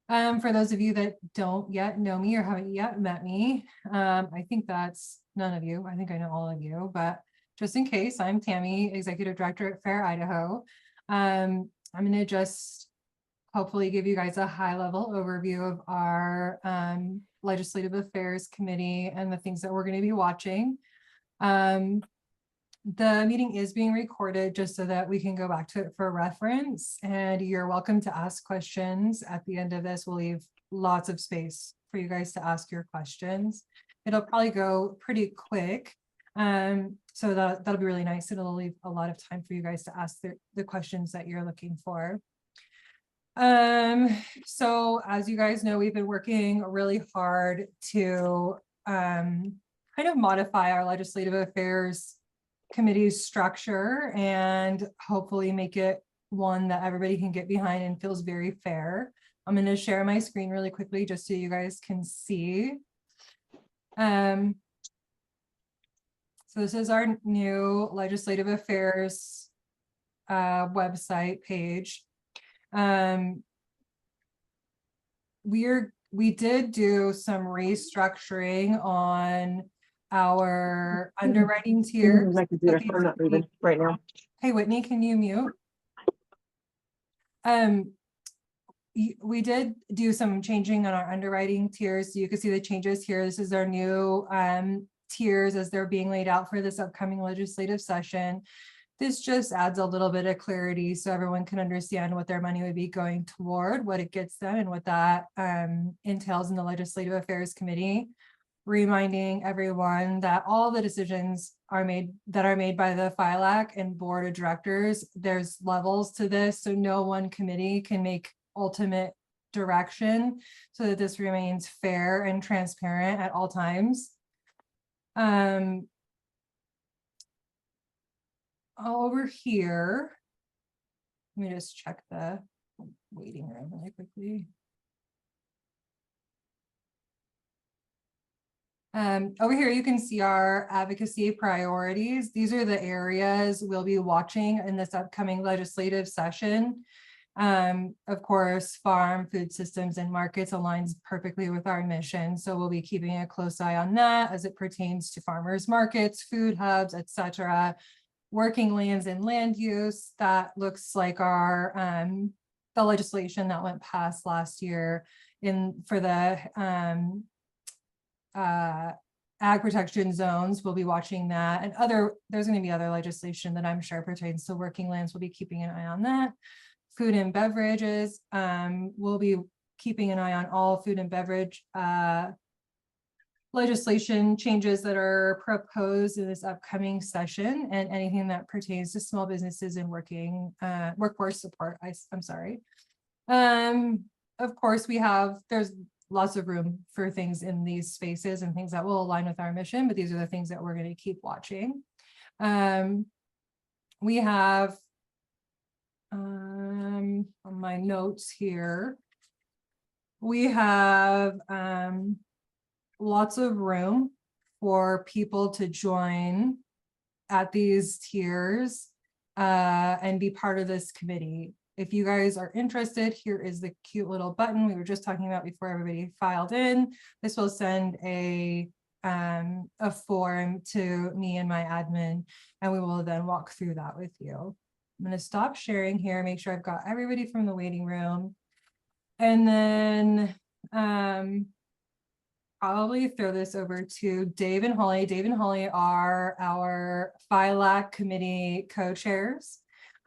For those of you that don't yet know me or haven't yet met me, I think that's none of you. I think I know all of you, but just in case, I'm Tammy, Executive Director at Fair Idaho. I'm going to just hopefully give you guys a high-level overview of our Legislative Affairs Committee and the things that we're going to be watching. The meeting is being recorded just so that we can go back to it for reference, and you're welcome to ask questions. At the end of this, we'll leave lots of space for you guys to ask your questions. It'll probably go pretty quick, so that'll be really nice. It'll leave a lot of time for you guys to ask the questions that you're looking for. So as you guys know, we've been working really hard to kind of modify our Legislative Affairs Committee's structure and hopefully make it one that everybody can get behind and feels very fair. I'm going to share my screen really quickly just so you guys can see. So this is our new Legislative Affairs website page. We did do some restructuring on our underwriting tiers. My computer, I'm not leaving right now. Hey, Whitney, can you mute? We did do some changing on our underwriting tiers. So you can see the changes here. This is our new tiers as they're being laid out for this upcoming legislative session. This just adds a little bit of clarity so everyone can understand what their money would be going toward, what it gets them, and what that entails in the Legislative Affairs Committee. Reminding everyone that all the decisions are made by the FILAC and board of directors. There's levels to this, so no one committee can make ultimate direction, so that this remains fair and transparent at all times. Over here, let me just check the waiting room really quickly. Over here, you can see our advocacy priorities. These are the areas we'll be watching in this upcoming legislative session. Of course, farm, food systems, and markets aligns perfectly with our mission. So we'll be keeping a close eye on that as it pertains to farmers markets, food hubs, etc. Working lands and land use. That looks like our the legislation that went past last year for the ag protection zones. We'll be watching that, and there's going to be other legislation that I'm sure pertains to working lands. We'll be keeping an eye on that. Food and beverages, we'll be keeping an eye on all food and beverage legislation changes that are proposed in this upcoming session, and anything that pertains to small businesses and workforce support. I'm sorry. Of course, there's lots of room for things in these spaces and things that will align with our mission, but these are the things that we're going to keep watching. We have on my notes here, we have lots of room for people to join at these tiers and be part of this committee. If you guys are interested, here is the cute little button we were just talking about before everybody filed in. This will send a form to me and my admin, and we will then walk through that with you. I'm going to stop sharing here, make sure I've got everybody from the waiting room, and then probably throw this over to Dave and Holly. Dave and Holly are our FILAC committee co-chairs.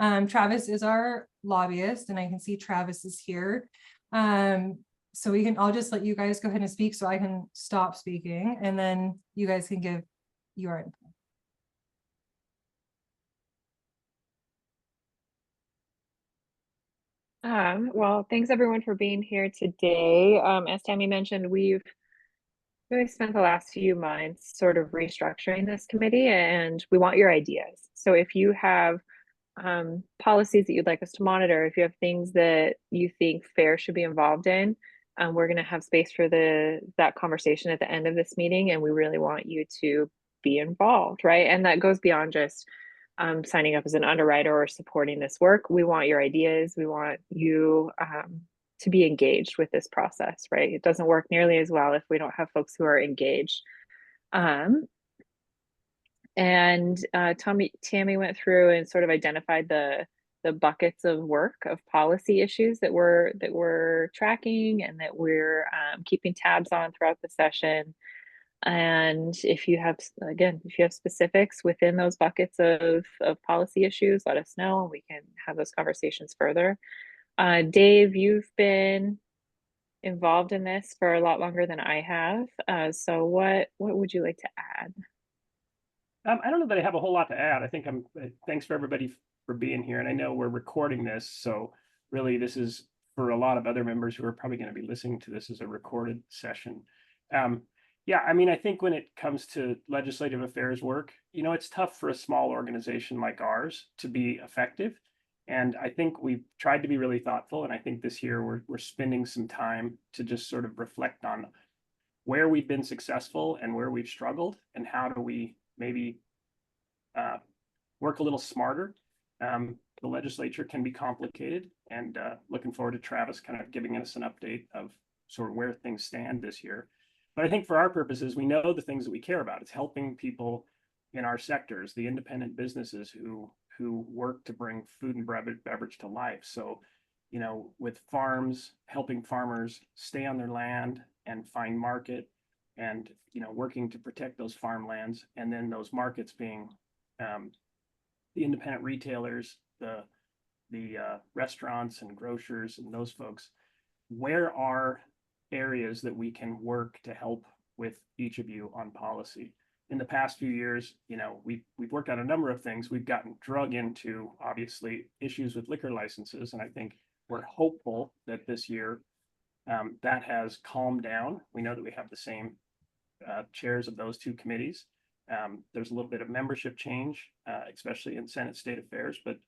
Travis is our lobbyist, and I can see Travis is here. So I'll just let you guys go ahead and speak so I can stop speaking, and then you guys can give your input. Well, thanks everyone for being here today. As Tammy mentioned, we've really spent the last few months sort of restructuring this committee, and we want your ideas. So if you have policies that you'd like us to monitor, if you have things that you think FAIR should be involved in, we're going to have space for that conversation at the end of this meeting, and we really want you to be involved, right? And that goes beyond just signing up as an underwriter or supporting this work. We want your ideas. We want you to be engaged with this process, right? It doesn't work nearly as well if we don't have folks who are engaged. And Tammy went through and sort of identified the buckets of work of policy issues that we're tracking and that we're keeping tabs on throughout the session. And if you have, again, if you have specifics within those buckets of policy issues, let us know and we can have those conversations further. Dave, you've been involved in this for a lot longer than I have. So what would you like to add? I don't know that I have a whole lot to add. I think thanks for everybody for being here. And I know we're recording this, so really this is for a lot of other members who are probably going to be listening to this as a recorded session. Yeah, I mean, I think when it comes to legislative affairs work, it's tough for a small organization like ours to be effective. And I think we've tried to be really thoughtful. And I think this year we're spending some time to just sort of reflect on where we've been successful and where we've struggled, and how do we maybe work a little smarter. The legislature can be complicated, and looking forward to Travis kind of giving us an update of sort of where things stand this year. But I think for our purposes, we know the things that we care about. It's helping people in our sectors, the independent businesses who work to bring food and beverage to life. So, with farms, helping farmers stay on their land and find market, and working to protect those farmlands, and then those markets being the independent retailers, the restaurants and grocers and those folks. Where are areas that we can work to help with each of you on policy? In the past few years, we've worked on a number of things. We've gotten drug into, obviously, issues with liquor licenses, and I think we're hopeful that this year that has calmed down. We know that we have the same chairs of those two committees. There's a little bit of membership change, especially in Senate State Affairs, but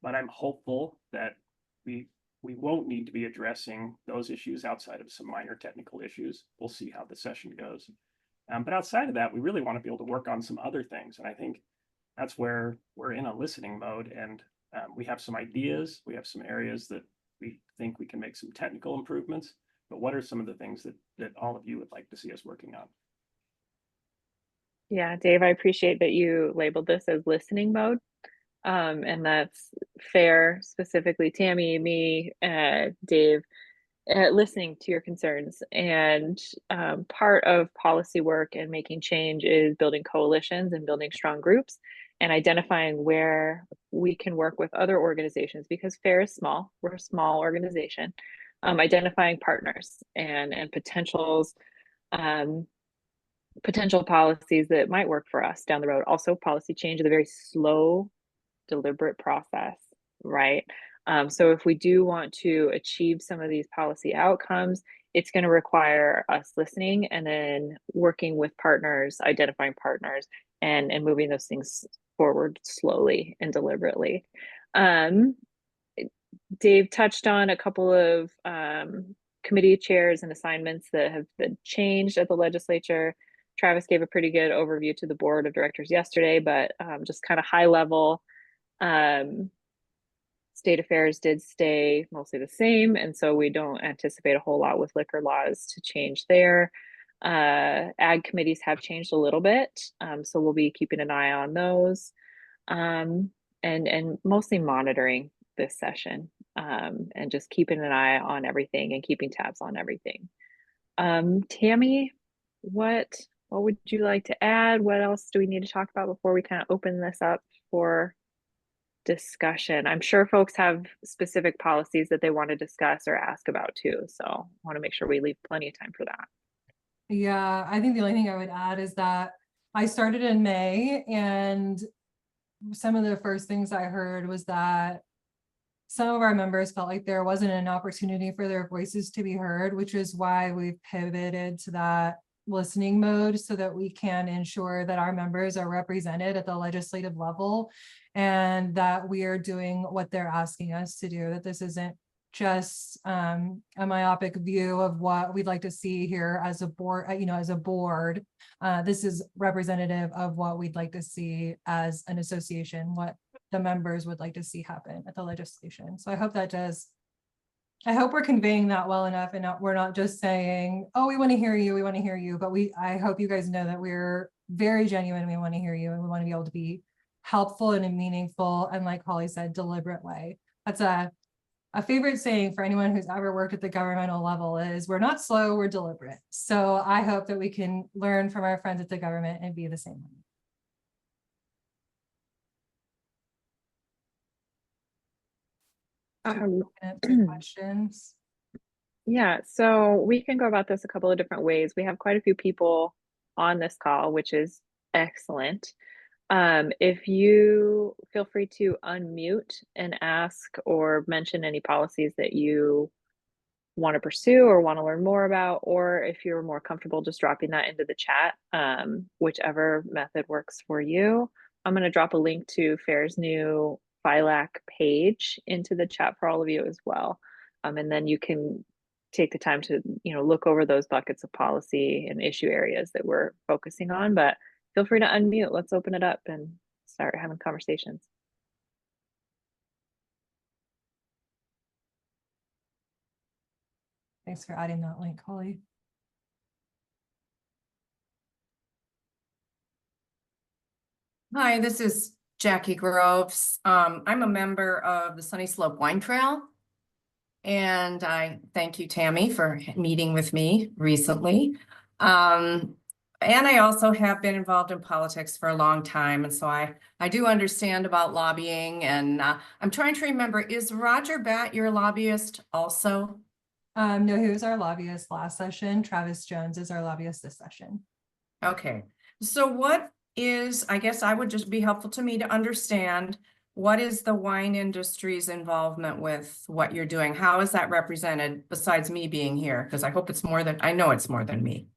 I'm hopeful that we won't need to be addressing those issues outside of some minor technical issues. We'll see how the session goes. But outside of that, we really want to be able to work on some other things. And I think that's where we're in a listening mode, and we have some ideas. We have some areas that we think we can make some technical improvements. But what are some of the things that all of you would like to see us working on? Yeah, Dave, I appreciate that you labeled this as listening mode. And that's fair, specifically Tammy, me, Dave, listening to your concerns. And part of policy work and making change is building coalitions and building strong groups and identifying where we can work with other organizations, because FAIR is small. We're a small organization. Identifying partners and potentials, potential policies that might work for us down the road. Also, policy change is a very slow, deliberate process, right? So if we do want to achieve some of these policy outcomes, it's going to require us listening and then working with partners, identifying partners, and moving those things forward slowly and deliberately. Dave touched on a couple of committee chairs and assignments that have been changed at the legislature. Travis gave a pretty good overview to the board of directors yesterday, but just kind of high level, state affairs did stay mostly the same, and so we don't anticipate a whole lot with liquor laws to change there. Ag committees have changed a little bit, so we'll be keeping an eye on those, and mostly monitoring this session, and just keeping an eye on everything and keeping tabs on everything. Tammy, what would you like to add? What else do we need to talk about before we kind of open this up for discussion? I'm sure folks have specific policies that they want to discuss or ask about too, so I want to make sure we leave plenty of time for that. Yeah, I think the only thing I would add is that I started in May, and some of the first things I heard was that some of our members felt like there wasn't an opportunity for their voices to be heard, which is why we've pivoted to that listening mode, so that we can ensure that our members are represented at the legislative level and that we are doing what they're asking us to do, that this isn't just a myopic view of what we'd like to see here as a board, as a board. This is representative of what we'd like to see as an association, what the members would like to see happen at the legislation. So I hope that does I hope we're conveying that well enough and we're not just saying, oh, we want to hear you, we want to hear you. But I hope you guys know that we're very genuine. We want to hear you and we want to be able to be helpful in a meaningful and, like Holly said, deliberate way. That's a favorite saying for anyone who's ever worked at the governmental level is we're not slow, we're deliberate. So I hope that we can learn from our friends at the government and be the same way. Questions. Yeah, so we can go about this a couple of different ways. We have quite a few people on this call, which is excellent. If you feel free to unmute and ask or mention any policies that you want to pursue or want to learn more about, or if you're more comfortable just dropping that into the chat, whichever method works for you. I'm going to drop a link to FAIR's new FILAC page into the chat for all of you as well. And then you can take the time to, look over those buckets of policy and issue areas that we're focusing on, but feel free to unmute. Let's open it up and start having conversations. Thanks for adding that link, Holly. Hi, this is Jackie Groves. I'm a member of the Sunny Slope Wine Trail. And I thank you, Tammy, for meeting with me recently. And I also have been involved in politics for a long time. And so I do understand about lobbying. And I'm trying to remember, is Roger Batt your lobbyist also? No, he was our lobbyist last session. Travis Jones is our lobbyist this session. Okay. So what is, I guess I would just be helpful to me to understand, what is the wine industry's involvement with what you're doing? How is that represented besides me being here? Because I hope it's more than, I know it's more than me.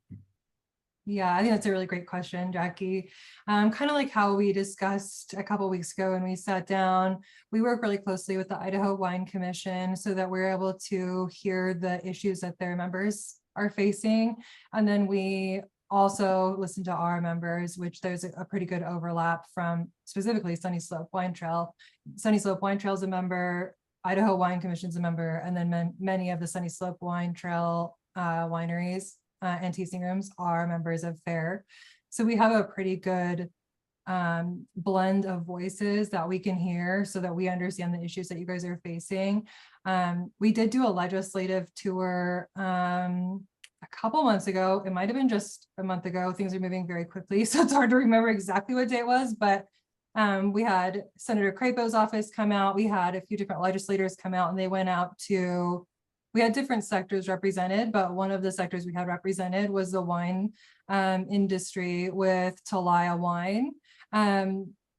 Yeah, I think that's a really great question, Jackie. Kind of like how we discussed a couple of weeks ago when we sat down, we work really closely with the Idaho Wine Commission so that we're able to hear the issues that their members are facing. And then we also listen to our members, which there's a pretty good overlap from specifically Sunny Slope Wine Trail. Sunny Slope Wine Trail is a member, Idaho Wine Commission is a member, and then many of the Sunny Slope Wine Trail wineries and tasting rooms are members of FAIR. So we have a pretty good blend of voices that we can hear so that we understand the issues that you guys are facing. We did do a legislative tour a couple months ago. It might have been just a month ago. Things are moving very quickly, so it's hard to remember exactly what day it was, but we had Senator Crapo's office come out. We had a few different legislators come out, and they went out to, we had different sectors represented, but one of the sectors we had represented was the wine industry with Talaya Wine.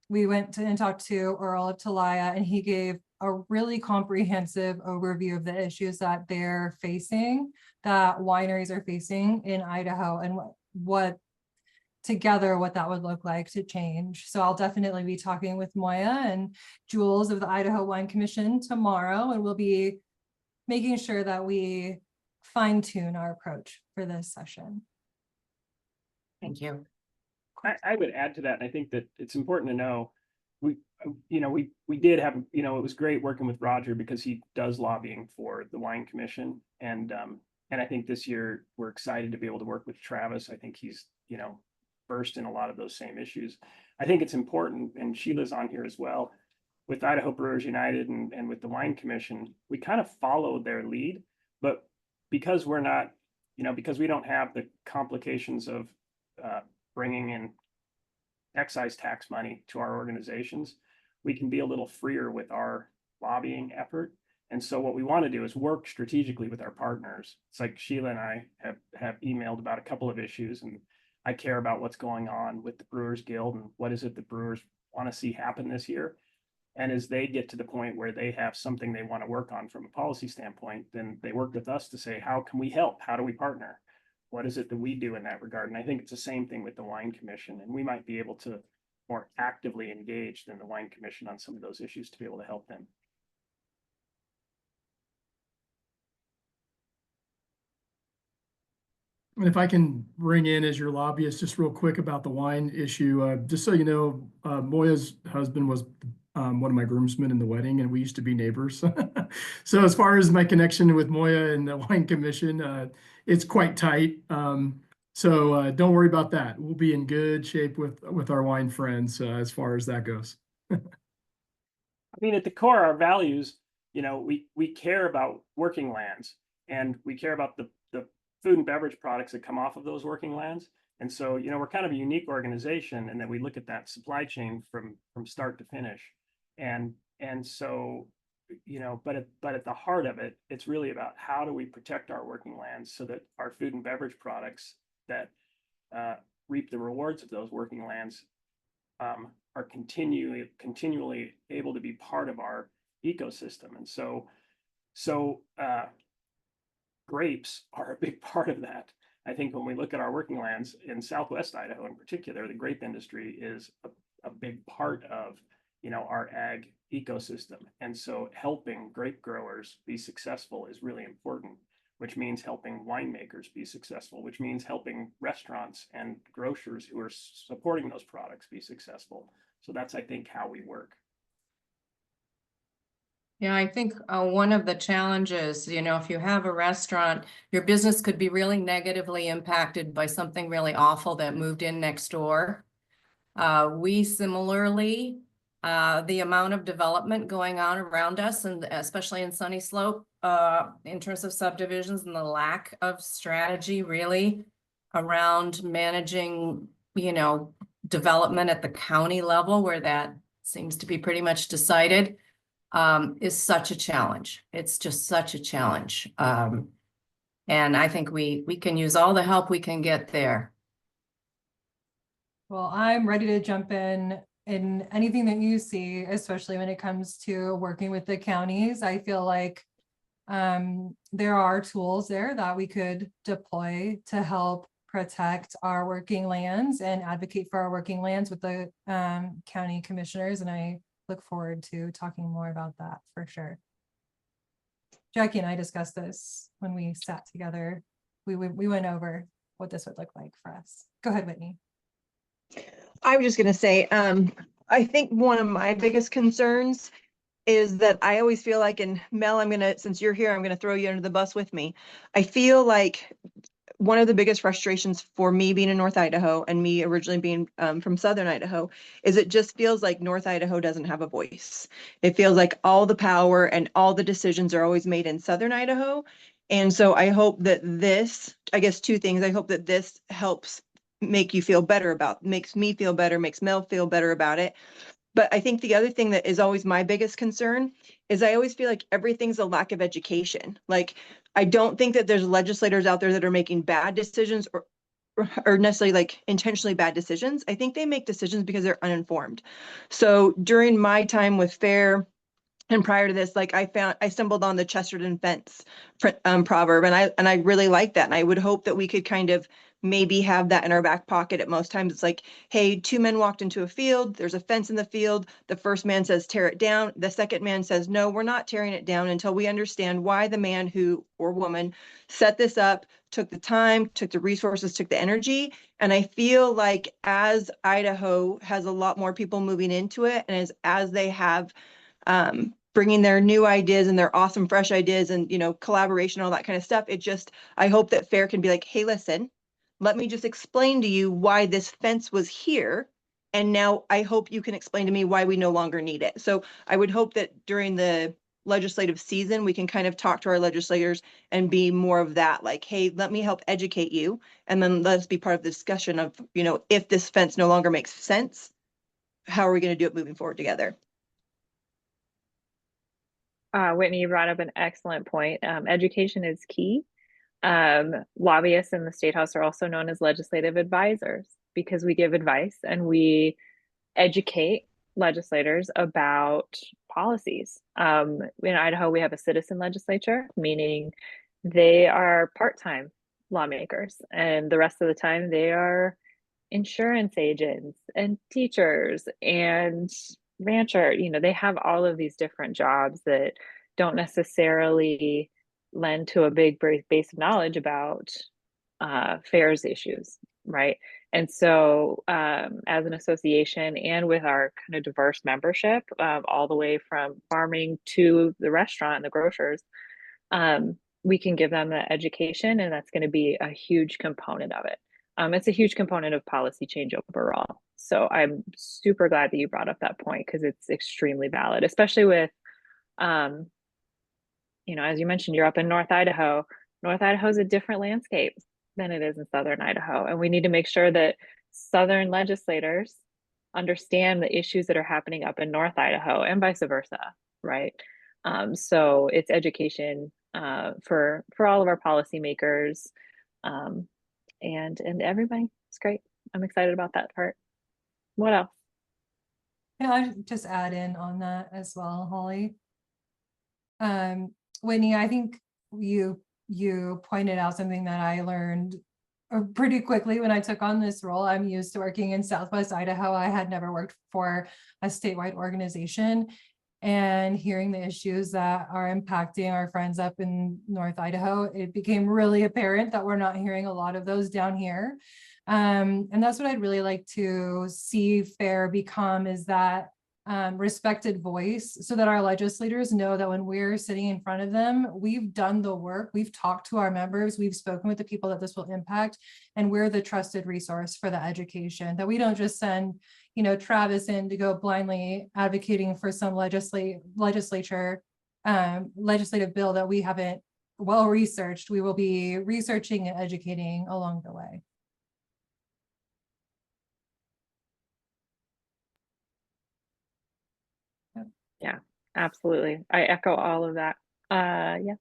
We went and talked to Earl of Talaya, and he gave a really comprehensive overview of the issues that they're facing, that wineries are facing in Idaho, and what together what that would look like to change. So I'll definitely be talking with Moya and Jules of the Idaho Wine Commission tomorrow, and we'll be making sure that we fine tune our approach for this session. Thank you. I would add to that, and I think that it's important to know, we did have, it was great working with Roger because he does lobbying for the Wine Commission, and I think this year we're excited to be able to work with Travis. I think he's, versed in a lot of those same issues. I think it's important, and Sheila's on here as well, with Idaho Brewers United and with the Wine Commission, we kind of follow their lead, but because we're not, because we don't have the complications of bringing in excise tax money to our organizations, we can be a little freer with our lobbying effort. And so what we want to do is work strategically with our partners. It's like Sheila and I have emailed about a couple of issues, and I care about what's going on with the Brewers Guild and what is it the brewers want to see happen this year. And as they get to the point where they have something they want to work on from a policy standpoint, then they work with us to say, how can we help? How do we partner? What is it that we do in that regard? And I think it's the same thing with the Wine Commission, and we might be able to more actively engage than the Wine Commission on some of those issues to be able to help them. And if I can bring in as your lobbyist just real quick about the wine issue, just so you know, Moya's husband was one of my groomsmen in the wedding, and we used to be neighbors. So as far as my connection with Moya and the Wine Commission, it's quite tight. So don't worry about that. We'll be in good shape with our wine friends as far as that goes. I mean, at the core, our values, we care about working lands, and we care about the food and beverage products that come off of those working lands. And so, we're kind of a unique organization, and that we look at that supply chain from start to finish. And so, but at the heart of it, it's really about how do we protect our working lands so that our food and beverage products that reap the rewards of those working lands are continually able to be part of our ecosystem. And so grapes are a big part of that. I think when we look at our working lands in Southwest Idaho in particular, the grape industry is a big part of, our ag ecosystem. And so helping grape growers be successful is really important, which means helping winemakers be successful, which means helping restaurants and grocers who are supporting those products be successful. So that's, I think, how we work. Yeah, I think one of the challenges, if you have a restaurant, your business could be really negatively impacted by something really awful that moved in next door. We similarly, the amount of development going on around us, and especially in Sunny Slope, in terms of subdivisions, and the lack of strategy really around managing, development at the county level, where that seems to be pretty much decided, is such a challenge. It's just such a challenge. And I think we can use all the help we can get there. Well, I'm ready to jump in anything that you see, especially when it comes to working with the counties. I feel like there are tools there that we could deploy to help protect our working lands and advocate for our working lands with the county commissioners. And I look forward to talking more about that for sure. Jackie and I discussed this when we sat together. We went over what this would look like for us. Go ahead, Whitney. I was just going to say, I think one of my biggest concerns is that I always feel like, and Mel, since you're here, I'm going to throw you under the bus with me. I feel like one of the biggest frustrations for me being in North Idaho, and me originally being from Southern Idaho, is it just feels like North Idaho doesn't have a voice. It feels like all the power and all the decisions are always made in Southern Idaho. And so I hope that this, I guess two things, I hope that this helps make you feel better makes me feel better, makes Mel feel better about it. But I think the other thing that is always my biggest concern is I always feel like everything's a lack of education. Like, I don't think that there's legislators out there that are making bad decisions or necessarily like intentionally bad decisions. I think they make decisions because they're uninformed. So during my time with FAIR and prior to this, like I stumbled on the Chesterton fence proverb, and I really like that. And I would hope that we could kind of maybe have that in our back pocket at most times. It's like, hey, two men walked into a field, there's a fence in the field. The first man says, tear it down. The second man says, no, we're not tearing it down until we understand why the man or woman set this up, took the time, took the resources, took the energy. And I feel like as Idaho has a lot more people moving into it, and as they have bringing their new ideas and their awesome fresh ideas and collaboration, all that kind of stuff, I hope that FAIR can be like, hey, listen, let me just explain to you why this fence was here, and now I hope you can explain to me why we no longer need it. So I would hope that during the legislative season we can kind of talk to our legislators and be more of that, like, hey, let me help educate you, and then let's be part of the discussion of, if this fence no longer makes sense, how are we going to do it moving forward together? Whitney, you brought up an excellent point. Education is key. Lobbyists in the State House are also known as legislative advisors because we give advice and we educate legislators about policies. In Idaho, we have a citizen legislature, meaning they are part-time lawmakers, and the rest of the time they are insurance agents and teachers and rancher. They have all of these different jobs that don't necessarily lend to a big base of knowledge about FAIR's issues, right? And so as an association and with our kind of diverse membership, all the way from farming to the restaurant and the grocers, we can give them the education, and that's going to be a huge component of it. It's a huge component of policy change overall. So I'm super glad that you brought up that point, because it's extremely valid, especially with, you know, as you mentioned, you're up in North Idaho. North Idaho is a different landscape than it is in Southern Idaho. And we need to make sure that Southern legislators understand the issues that are happening up in North Idaho and vice versa, right? So it's education for all of our policymakers, and everybody. It's great. I'm excited about that part. What else? Yeah, I just add in on that as well, Holly. Whitney, I think you pointed out something that I learned pretty quickly when I took on this role. I'm used to working in Southwest Idaho. I had never worked for a statewide organization, and hearing the issues that are impacting our friends up in North Idaho, it became really apparent that we're not hearing a lot of those down here. And that's what I'd really like to see FAIR become, is that respected voice, so that our legislators know that when we're sitting in front of them, we've done the work, we've talked to our members, we've spoken with the people that this will impact, and we're the trusted resource for the education, that we don't just send, you know, Travis in to go blindly advocating for some legislative bill that we haven't well researched. We will be researching and educating along the way. Yeah, absolutely. I echo all of that. Yeah.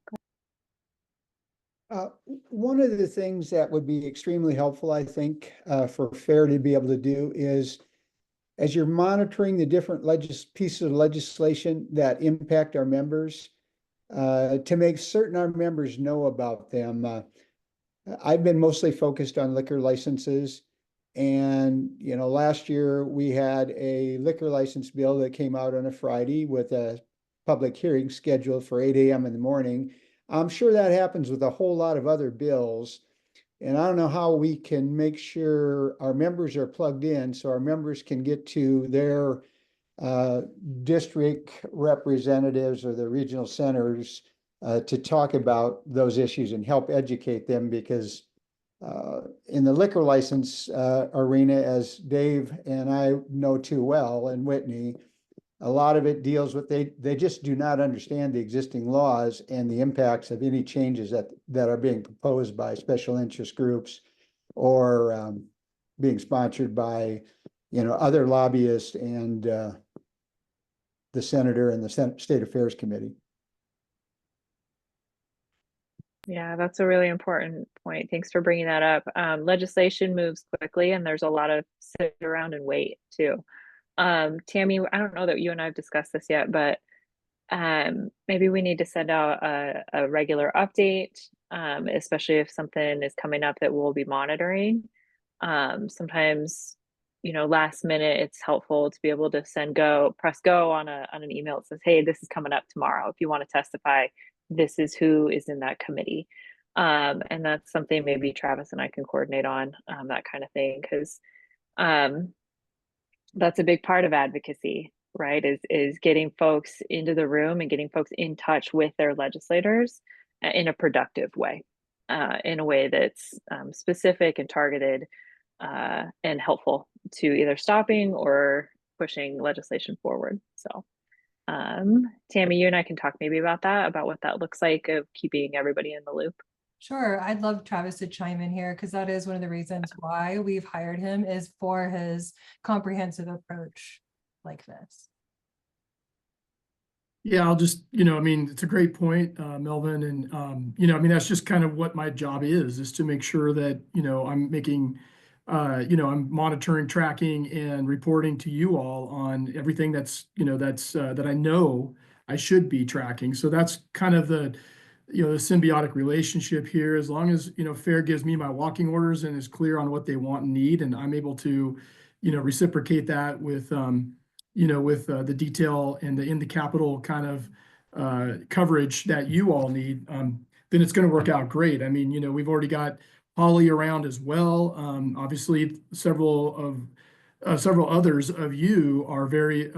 One of the things that would be extremely helpful, I think, for FAIR to be able to do is, as you're monitoring the different pieces of legislation that impact our members, to make certain our members know about them. I've been mostly focused on liquor licenses. And, you know, last year we had a liquor license bill that came out on a Friday with a public hearing scheduled for 8 a.m. in the morning. I'm sure that happens with a whole lot of other bills. And I don't know how we can make sure our members are plugged in so our members can get to their district representatives or the regional centers to talk about those issues and help educate them, because in the liquor license arena, as Dave and I know too well, and Whitney, a lot of it deals with, they just do not understand the existing laws and the impacts of any changes that are being proposed by special interest groups or being sponsored by, you know, other lobbyists and the senator and the State Affairs Committee. Yeah, that's a really important point. Thanks for bringing that up. Legislation moves quickly, and there's a lot of sit around and wait too. Tammy, I don't know that you and I have discussed this yet, but maybe we need to send out a regular update, especially if something is coming up that we'll be monitoring. Sometimes, you know, last minute, it's helpful to be able to press go on an email that says, hey, this is coming up tomorrow. If you want to testify, this is who is in that committee. And that's something maybe Travis and I can coordinate on, that kind of thing, because that's a big part of advocacy, right? Is getting folks into the room and getting folks in touch with their legislators in a productive way, in a way that's specific and targeted and helpful to either stopping or pushing legislation forward. So Tammy, you and I can talk maybe about that, about what that looks like of keeping everybody in the loop. Sure. I'd love Travis to chime in here, because that is one of the reasons why we've hired him, is for his comprehensive approach like this. Yeah, I'll just, you know, I mean, it's a great point, Melvin. And, you know, I mean, that's just kind of what my job is to make sure that, you know, I'm making, you know, I'm monitoring, tracking, and reporting to you all on everything that's, you know, that I know I should be tracking. So that's kind of the, you know, the symbiotic relationship here. As long as, you know, FAIR gives me my walking orders and is clear on what they want and need, and I'm able to, you know, reciprocate that with, you know, with the detail and the in the capital kind of coverage that you all need, then it's going to work out great. I mean, you know, we've already got Holly around as well. Obviously, several others of you are very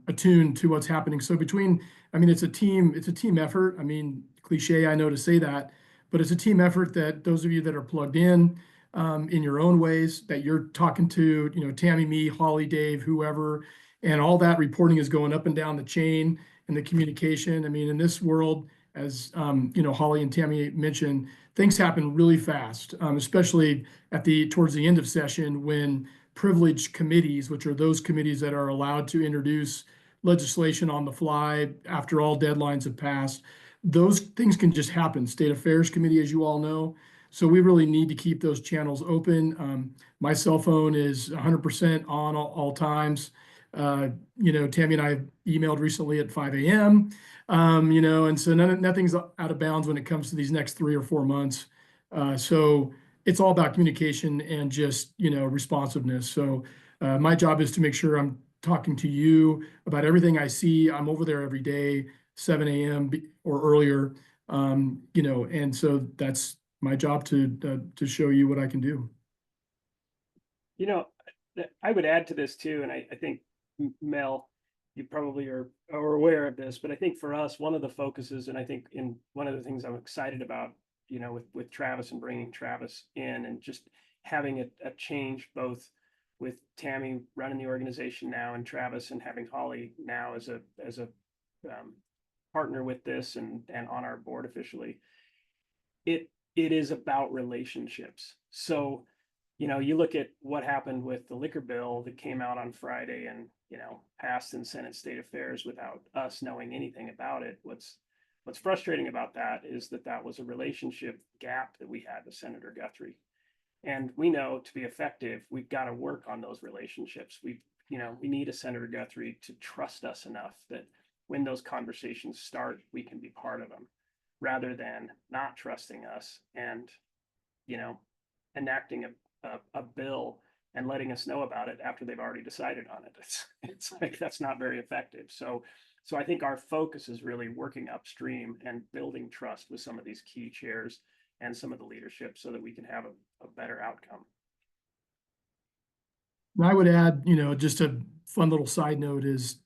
attuned to what's happening. So I mean, it's a team effort. I mean, cliche, I know to say that, but it's a team effort that those of you that are plugged in your own ways, that you're talking to, Tammy, me, Holly, Dave, whoever, and all that reporting is going up and down the chain and the communication. I mean, in this world, as Holly and Tammy mentioned, things happen really fast, especially towards the end of session when privileged committees, which are those committees that are allowed to introduce legislation on the fly after all deadlines have passed. Those things can just happen. State Affairs Committee, as you all know. So we really need to keep those channels open. My cell phone is 100% on all times. Tammy and I emailed recently at 5 a.m. And so nothing's out of bounds when it comes to these next 3 or 4 months. So it's all about communication and just, responsiveness. So my job is to make sure I'm talking to you about everything I see. I'm over there every day, 7 a.m. or earlier. And so that's my job to show you what I can do. I would add to this too, and I think Mel, you probably are aware of this, but I think for us, one of the focuses, and I think one of the things I'm excited about, with Travis and bringing Travis in and just having a change both with Tammy running the organization now and Travis and having Holly now as a partner with this and on our board officially. It is about relationships. So, you look at what happened with the liquor bill that came out on Friday and, passed in Senate State Affairs without us knowing anything about it. What's frustrating about that is that was a relationship gap that we had with Senator Guthrie. And we know to be effective, we've got to work on those relationships. We need a Senator Guthrie to trust us enough that when those conversations start, we can be part of them, rather than not trusting us and, enacting a bill and letting us know about it after they've already decided on it. It's like, that's not very effective. So I think our focus is really working upstream and building trust with some of these key chairs and some of the leadership so that we can have a better outcome. And I would add, just a fun little side note is,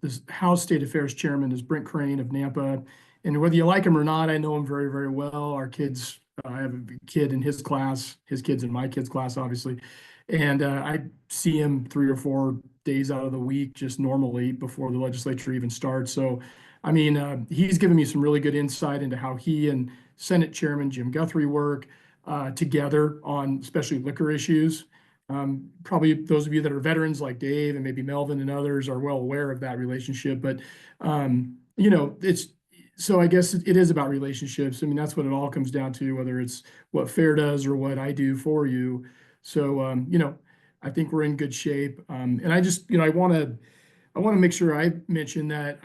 this House State Affairs Chairman is Brent Crane of Nampa. And whether you like him or not, I know him very, very well. Our kids, I have a kid in his class, his kids in my kid's class, obviously. And I see him 3 or 4 days out of the week, just normally before the legislature even starts. So, I mean, he's given me some really good insight into how he and Senate Chairman Jim Guthrie work together on especially liquor issues. Probably those of you that are veterans like Dave and maybe Melvin and others are well aware of that relationship. But, so I guess it is about relationships. I mean, that's what it all comes down to, whether it's what FAIR does or what I do for you. So, I think we're in good shape. And I just, I want to make sure I mention that,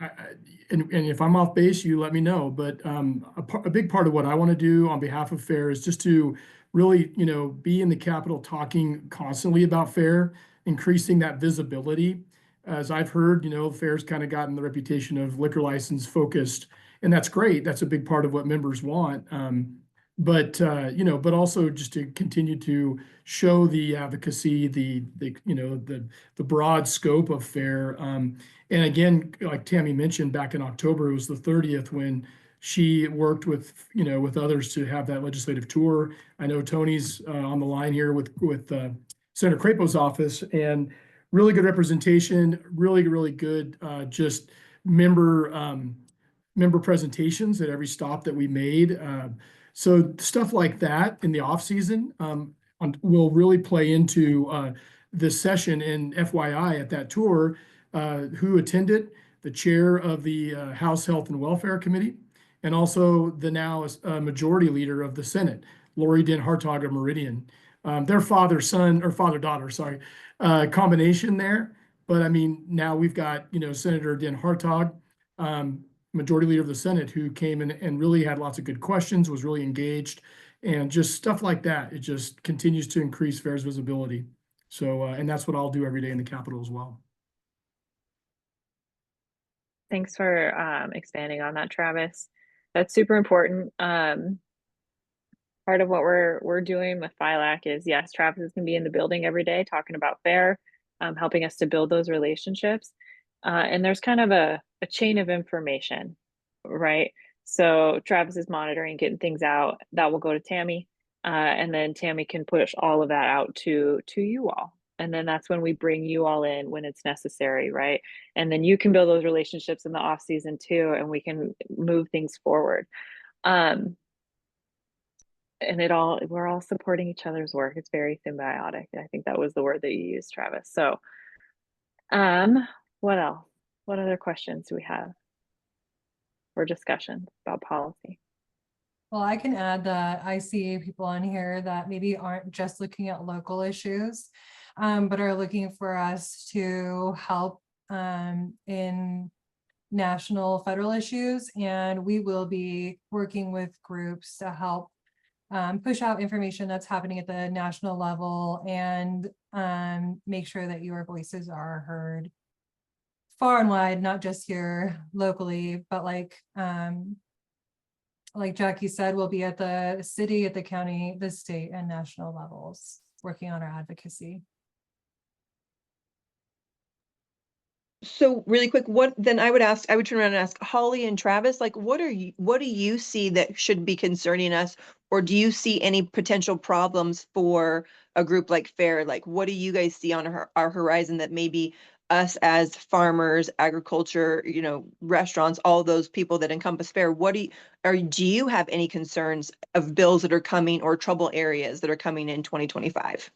and if I'm off base, you let me know. But a big part of what I want to do on behalf of FAIR is just to really, be in the Capitol talking constantly about FAIR, increasing that visibility. As I've heard, FAIR's kind of gotten the reputation of liquor license focused, and that's great. That's a big part of what members want. But also just to continue to show the advocacy, the broad scope of FAIR. And again, like Tammy mentioned, back in October, it was the 30th when she worked with others to have that legislative tour. I know Tony's on the line here with Senator Crapo's office, and really good representation, really good just member presentations at every stop that we made. So stuff like that in the off season will really play into this session. And FYI, at that tour, who attended, the chair of the House Health and Welfare Committee, and also the now majority leader of the Senate, Lori Den Hartog of Meridian. Their father-daughter, sorry, combination there. But I mean, now we've got, Senator Den Hartog, majority leader of the Senate, who came in and really had lots of good questions, was really engaged, and just stuff like that. It just continues to increase FAIR's visibility. So, and that's what I'll do every day in the Capitol as well. Thanks for expanding on that, Travis. That's super important. part of what we're doing with FILAC is, yes, Travis is gonna be in the building every day talking about FAIR, helping us to build those relationships. And there's kind of a chain of information, right? So Travis is monitoring, getting things out, that will go to Tammy. And then Tammy can push all of that out to you all. And then that's when we bring you all in when it's necessary, right? And then you can build those relationships in the off season too, and we can move things forward. And we're all supporting each other's work. It's very symbiotic. I think that was the word that you used, Travis. So, what else? What other questions do we have for discussion about policy? Well, I can add that I see people on here that maybe aren't just looking at local issues, but are looking for us to help in national federal issues. And we will be working with groups to help push out information that's happening at the national level and make sure that your voices are heard far and wide, not just here locally, but like Jackie said, we'll be at the city, at the county, the state, and national levels working on our advocacy. So really quick, I would turn around and ask Holly and Travis, like, what do you see that should be concerning us? Or do you see any potential problems for a group like FAIR? Like, what do you guys see on our horizon that maybe us as farmers, agriculture, restaurants, all those people that encompass FAIR, do you have any concerns of bills that are coming or trouble areas that are coming in 2025?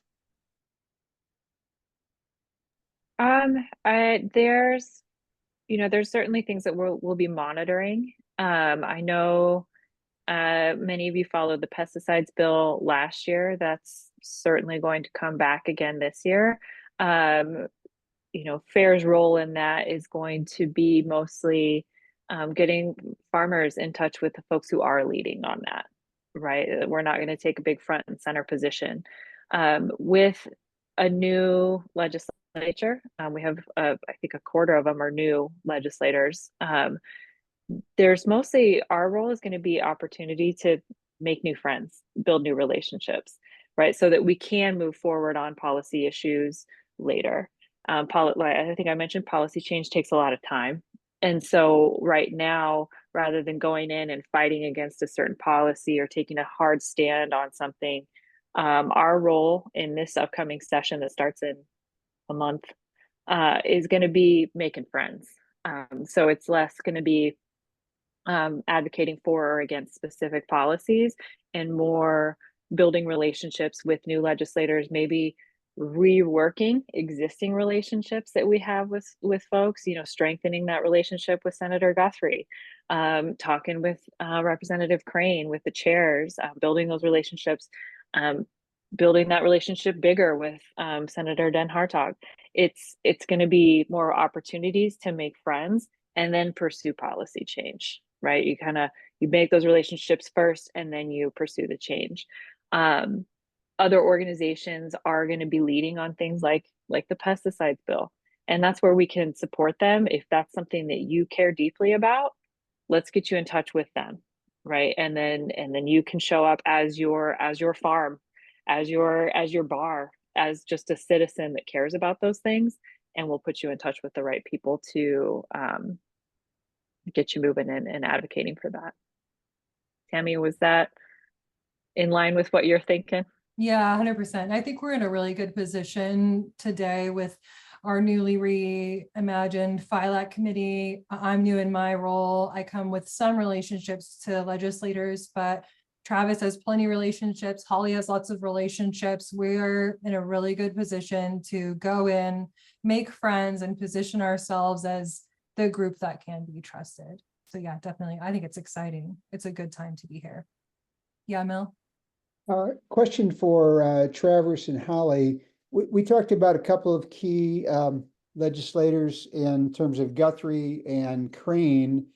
There's certainly things that we'll be monitoring. I know many of you followed the pesticides bill last year. That's certainly going to come back again this year. FAIR's role in that is going to be mostly getting farmers in touch with the folks who are leading on that, right? We're not going to take a big front and center position. With a new legislature, we have, I think, a quarter of them are new legislators. There's mostly, our role is going to be opportunity to make new friends, build new relationships, right? So that we can move forward on policy issues later. I think I mentioned policy change takes a lot of time. And so right now, rather than going in and fighting against a certain policy or taking a hard stand on something, our role in this upcoming session that starts in a month is going to be making friends. So it's less going to be advocating for or against specific policies and more building relationships with new legislators, maybe reworking existing relationships that we have with folks, strengthening that relationship with Senator Guthrie, talking with Representative Crane, with the chairs, building those relationships, building that relationship bigger with Senator Den Hartog. It's going to be more opportunities to make friends and then pursue policy change, right? You make those relationships first and then you pursue the change. Other organizations are going to be leading on things like the pesticides bill. And that's where we can support them. If that's something that you care deeply about, let's get you in touch with them, right? And then you can show up as your farm, as your bar, as just a citizen that cares about those things, and we'll put you in touch with the right people to get you moving and advocating for that. Tammy, was that in line with what you're thinking? Yeah, 100%. I think we're in a really good position today with our newly reimagined FILAC committee. I'm new in my role. I come with some relationships to legislators, but Travis has plenty of relationships. Holly has lots of relationships. We're in a really good position to go in, make friends, and position ourselves as the group that can be trusted. So yeah, definitely. I think it's exciting. It's a good time to be here. Yeah, Mel? Question for Travis and Holly. We talked about a couple of key legislators in terms of Guthrie and Crane.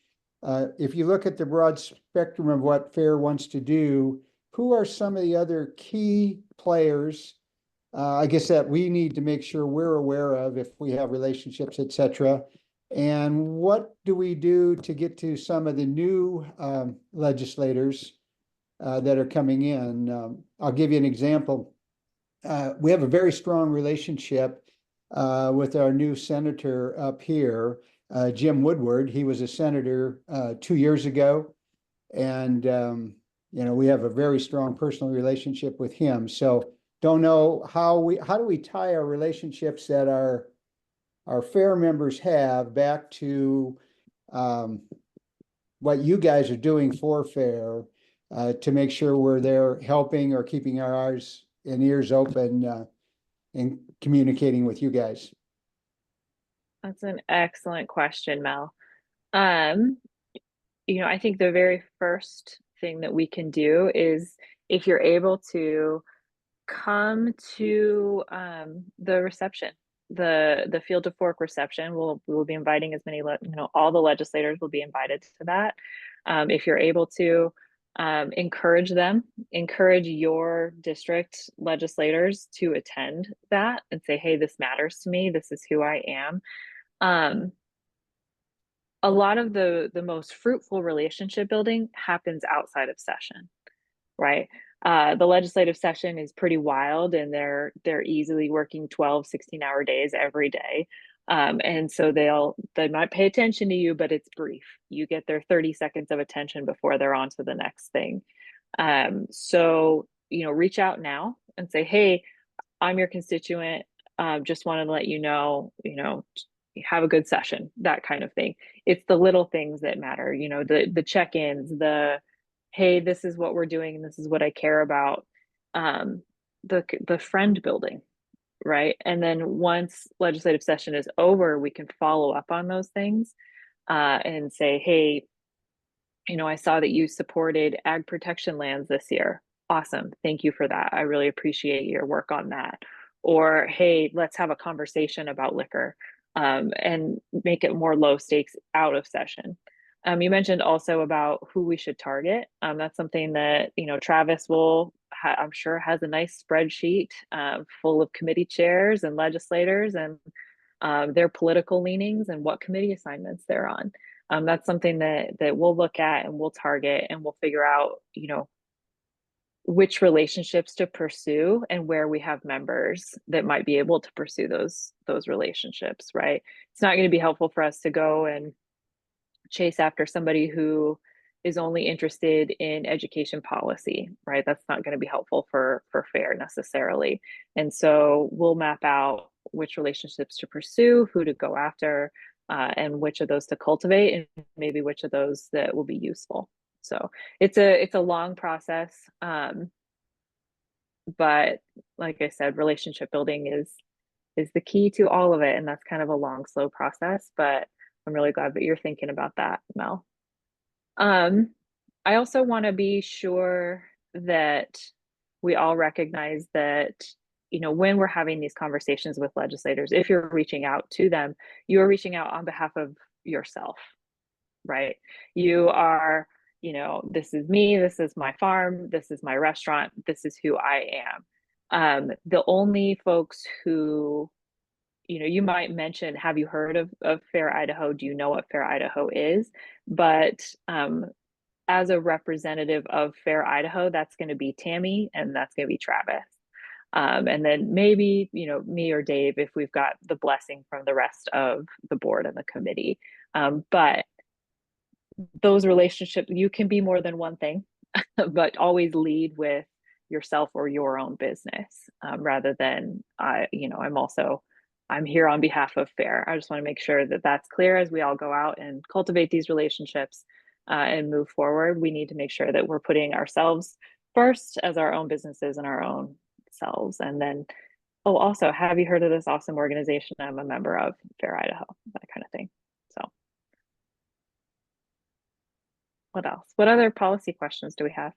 If you look at the broad spectrum of what FAIR wants to do, who are some of the other key players, I guess, that we need to make sure we're aware of if we have relationships, et cetera? And what do we do to get to some of the new legislators that are coming in. I'll give you an example. We have a very strong relationship with our new senator up here, Jim Woodward. He was a senator 2 years ago, and we have a very strong personal relationship with him. So don't know how do we tie our relationships that our FAIR members have back to what you guys are doing for FAIR, to make sure we're there helping or keeping our eyes and ears open and communicating with you guys. That's an excellent question, Mel. I think the very first thing that we can do is, if you're able to come to the reception, the Field to Fork reception, we'll be inviting as many, all the legislators will be invited to that. If you're able to encourage your district legislators to attend that and say, hey, this matters to me, this is who I am. A lot of the most fruitful relationship building happens outside of session, right? The legislative session is pretty wild, and they're easily working 12, 16-hour days every day. And so they might pay attention to you, but it's brief. You get their 30 seconds of attention before they're on to the next thing. So, reach out now and say, hey, I'm your constituent. Just wanted to let you know, have a good session, that kind of thing. It's the little things that matter, the check-ins, hey, this is what we're doing and this is what I care about. The friend building, right? And then once legislative session is over, we can follow up on those things and say, hey, I saw that you supported ag protection lands this year. Awesome. Thank you for that. I really appreciate your work on that. Or, hey, let's have a conversation about liquor and make it more low stakes out of session. You mentioned also about who we should target. That's something that, Travis I'm sure has a nice spreadsheet full of committee chairs and legislators and their political leanings and what committee assignments they're on. That's something that we'll look at and we'll target, and we'll figure out, which relationships to pursue and where we have members that might be able to pursue those relationships, right? It's not going to be helpful for us to go and chase after somebody who is only interested in education policy, right? That's not going to be helpful for FAIR necessarily. And so we'll map out which relationships to pursue, who to go after, and which of those to cultivate, and maybe which of those that will be useful. So it's a long process, but like I said, relationship building is the key to all of it, and that's kind of a long, slow process. But I'm really glad that you're thinking about that, Mel. I also want to be sure that we all recognize that, when we're having these conversations with legislators, if you're reaching out to them, you're reaching out on behalf of yourself, right? You are, this is me, this is my farm, this is my restaurant, this is who I am. The only folks who, you might mention, have you heard of FAIR Idaho? Do you know what FAIR Idaho is? But as a representative of FAIR Idaho, that's going to be Tammy and that's going to be Travis. And then maybe, me or Dave, if we've got the blessing from the rest of the board and the committee. But those relationships, you can be more than one thing, but always lead with yourself or your own business, rather than, I'm here on behalf of FAIR. I just want to make sure that that's clear as we all go out and cultivate these relationships and move forward. We need to make sure that we're putting ourselves first as our own businesses and our own selves. And then, also, have you heard of this awesome organization I'm a member of, FAIR Idaho, that kind of thing. So what else? What other policy questions do we have?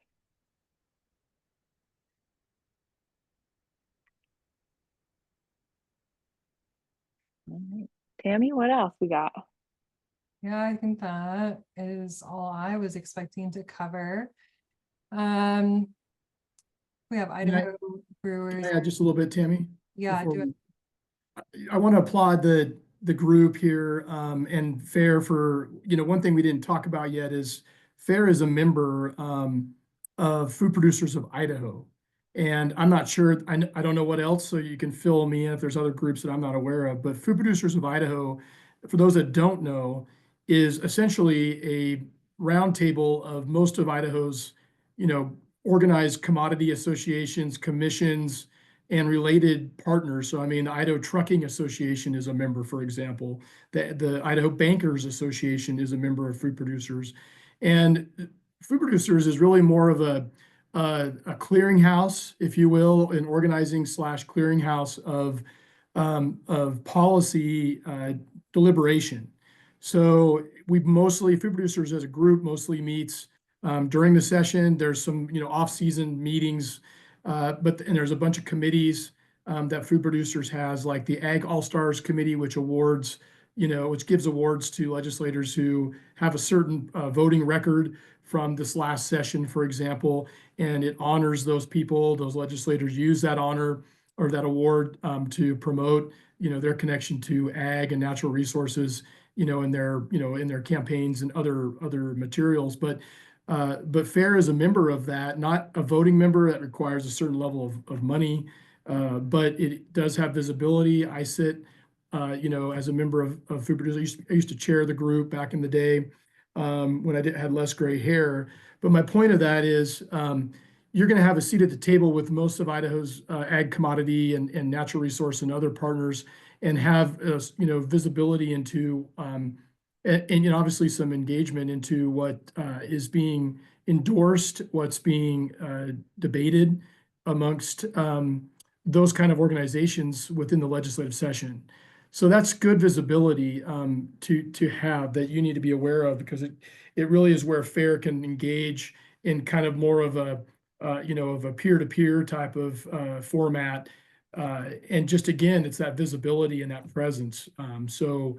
All right. Tammy, what else we got? Yeah, I think that is all I was expecting to cover. We have Idaho Brewers. Yeah, just a little bit, Tammy. Yeah, I want to applaud the group here and FAIR for, one thing we didn't talk about yet is FAIR is a member of Food Producers of Idaho. And I'm not sure, I don't know what else, so you can fill me in if there's other groups that I'm not aware of, but Food Producers of Idaho, for those that don't know, is essentially a roundtable of most of Idaho's, organized commodity associations, commissions, and related partners. So, I mean, the Idaho Trucking Association is a member, for example. The Idaho Bankers Association is a member of Food Producers. And Food Producers is really more of a clearinghouse, if you will, an organizing / clearinghouse of policy deliberation. So Food Producers as a group mostly meets during the session. There's some, off-season meetings, and there's a bunch of committees that Food Producers has, like the Ag All-Stars Committee, which gives awards to legislators who have a certain voting record from this last session, for example, and it honors those people. Those legislators use that honor or that award to promote, their connection to ag and natural resources, in their campaigns and other materials. But FAIR is a member of that, not a voting member that requires a certain level of money, but it does have visibility. I sit, as a member of Food Producers. I used to chair the group back in the day when I had less gray hair. But my point of that is you're going to have a seat at the table with most of Idaho's ag commodity and natural resource and other partners, and have visibility into and obviously some engagement into what is being endorsed, what's being debated amongst those kind of organizations within the legislative session. So that's good visibility to have, that you need to be aware of, because it really is where FAIR can engage in kind of more of a peer-to-peer type of format. And just again, it's that visibility and that presence. So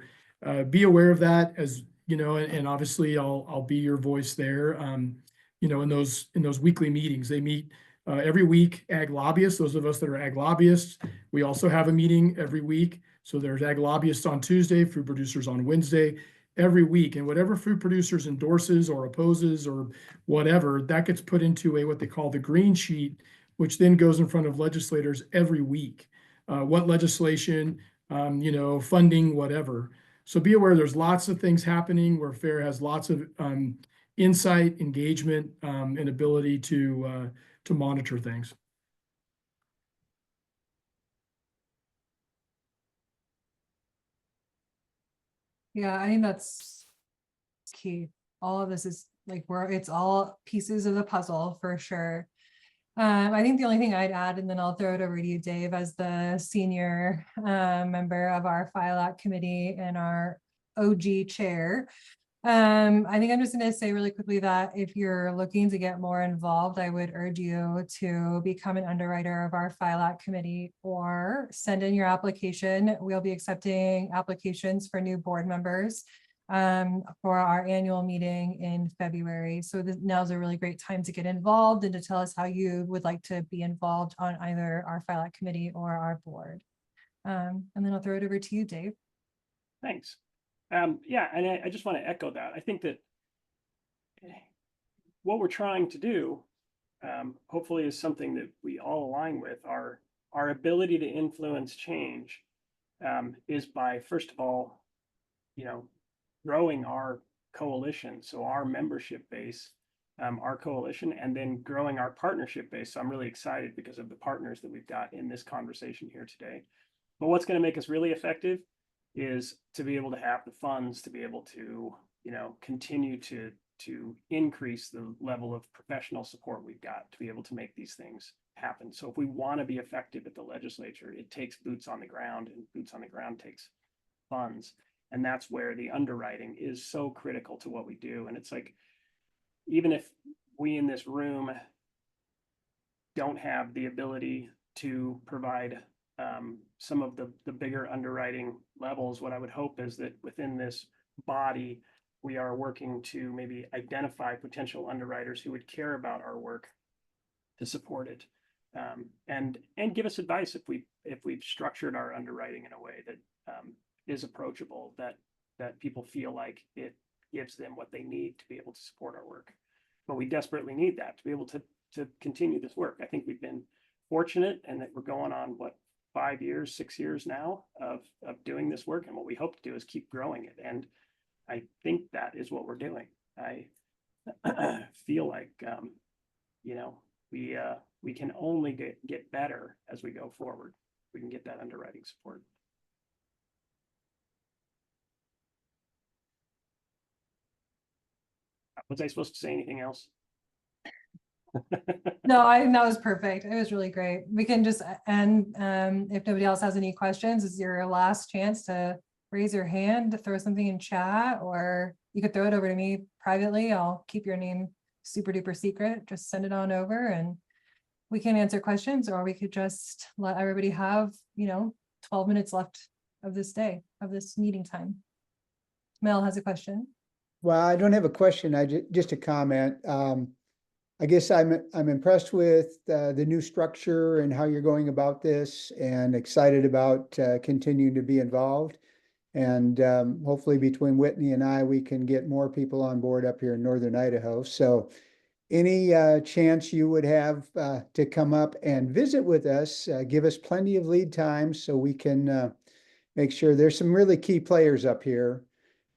be aware of that, as and obviously I'll be your voice there. In those weekly meetings, they meet every week. Ag lobbyists, those of us that are ag lobbyists, we also have a meeting every week. So there's ag lobbyists on Tuesday, Food Producers on Wednesday, every week. And whatever Food Producers endorses or opposes or whatever, that gets put into what they call the green sheet, which then goes in front of legislators every week. What legislation, funding, whatever. So be aware there's lots of things happening where FAIR has lots of insight, engagement, and ability to monitor things. Yeah, I think that's key. All of this is it's all pieces of the puzzle for sure. I think the only thing I'd add, and then I'll throw it over to you, Dave, as the senior member of our FILAC committee and our OG chair. I think I'm just going to say really quickly that if you're looking to get more involved, I would urge you to become an underwriter of our FILAC committee or send in your application. We'll be accepting applications for new board members for our annual meeting in February. So now's a really great time to get involved and to tell us how you would like to be involved on either our FILAC committee or our board. And then I'll throw it over to you, Dave. Thanks. Yeah, and I just want to echo that. I think that what we're trying to do, hopefully, is something that we all align with. Our ability to influence change is by, first of all, growing our coalition, so our membership base, our coalition, and then growing our partnership base. So I'm really excited because of the partners that we've got in this conversation here today. But what's going to make us really effective is to be able to have the funds to be able to, continue to increase the level of professional support we've got to be able to make these things happen. So if we want to be effective at the legislature, it takes boots on the ground, and boots on the ground takes funds. And that's where the underwriting is so critical to what we do. And it's like, even if we in this room don't have the ability to provide some of the bigger underwriting levels, what I would hope is that within this body, we are working to maybe identify potential underwriters who would care about our work to support it, and give us advice if we've structured our underwriting in a way that is approachable, that people feel like it gives them what they need to be able to support our work. but we desperately need that to be able to continue this work. I think we've been fortunate and that we're going on what, 5 years, 6 years now of doing this work. And what we hope to do is keep growing it. And I think that is what we're doing. I feel like, you know, we can only get better as we go forward. We can get that underwriting support. Was I supposed to say anything else? No, that was perfect. It was really great. We can just end, if nobody else has any questions, it's your last chance to raise your hand, to throw something in chat, or you could throw it over to me privately. I'll keep your name super duper secret. Just send it on over and we can answer questions, or we could just let everybody have, 12 minutes left of this day, of this meeting time. Mel has a question. Well, I don't have a question. Just a comment. I guess I'm impressed with the new structure and how you're going about this, and excited about continuing to be involved. And hopefully between Whitney and I, we can get more people on board up here in northern Idaho. So any chance you would have to come up and visit with us, give us plenty of lead time so we can make sure. There's some really key players up here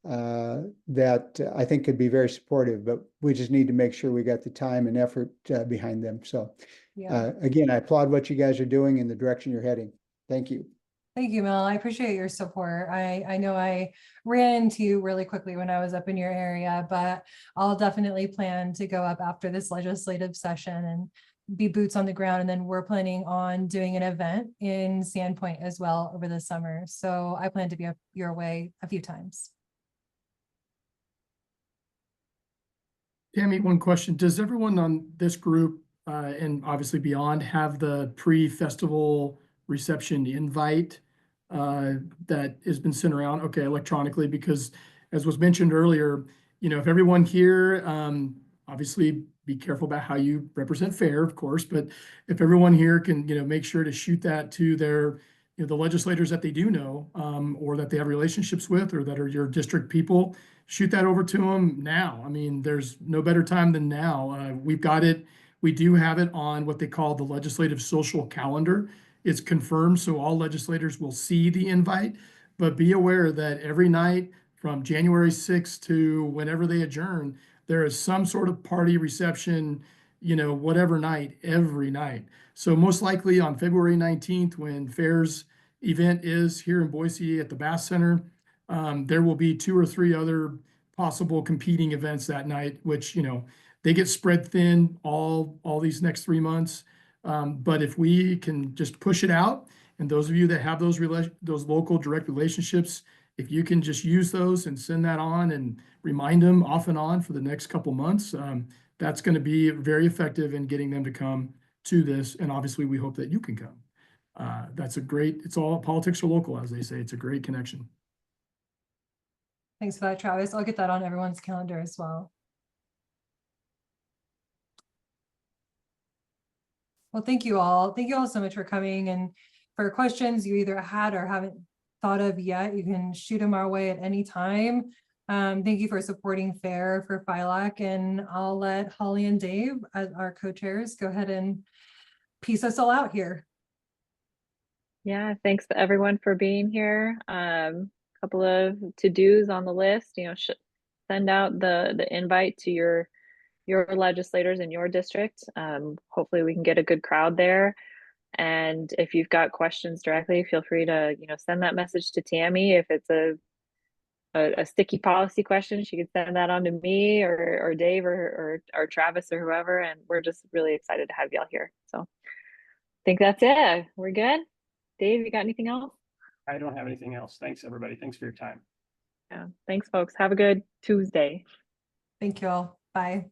that I think could be very supportive, but we just need to make sure we got the time and effort behind them. So again, I applaud what you guys are doing in the direction you're heading. Thank you. Thank you, Mel. I appreciate your support. I know I ran into you really quickly when I was up in your area, but I'll definitely plan to go up after this legislative session and be boots on the ground. And then we're planning on doing an event in Sandpoint as well over the summer. So I plan to be up your way a few times. Tammy, one question. Does everyone on this group and obviously beyond have the pre-festival reception invite that has been sent around? Okay, electronically, because as was mentioned earlier, if everyone here, obviously be careful about how you represent FAIR, of course, but if everyone here can, make sure to shoot that to their, the legislators that they do know, or that they have relationships with, or that are your district people, shoot that over to them now. I mean, there's no better time than now. We've got it. We do have it on what they call the legislative social calendar. It's confirmed, so all legislators will see the invite, but be aware that every night from January 6th to whenever they adjourn, there is some sort of party reception, whatever night, every night. So most likely on February 19th, when FAIR's event is here in Boise at the Bass Center, there will be 2 or 3 other possible competing events that night, which, they get spread thin all these next 3 months. But if we can just push it out, and those of you that have those local direct relationships, if you can just use those and send that on and remind them off and on for the next couple months, that's going to be very effective in getting them to come to this. And obviously we hope that you can come. It's all politics are local, as they say. It's a great connection. Thanks for that, Travis. I'll get that on everyone's calendar as well. Well, thank you all. Thank you all so much for coming, and for questions you either had or haven't thought of yet, you can shoot them our way at any time. Thank you for supporting FAIR for FILAC, and I'll let Holly and Dave, as our co-chairs, go ahead and piece us all out here. Yeah, thanks to everyone for being here. Couple of to-dos on the list, send out the invite to your legislators in your district. Hopefully we can get a good crowd there. And if you've got questions directly, feel free to, send that message to Tammy. If it's a sticky policy question, she could send that on to me or Dave or Travis or whoever. And we're just really excited to have y'all here. So I think that's it. We're good. Dave, you got anything else? I don't have anything else. Thanks, everybody. Thanks for your time. Yeah. Thanks, folks. Have a good Tuesday. Thank you all. Bye.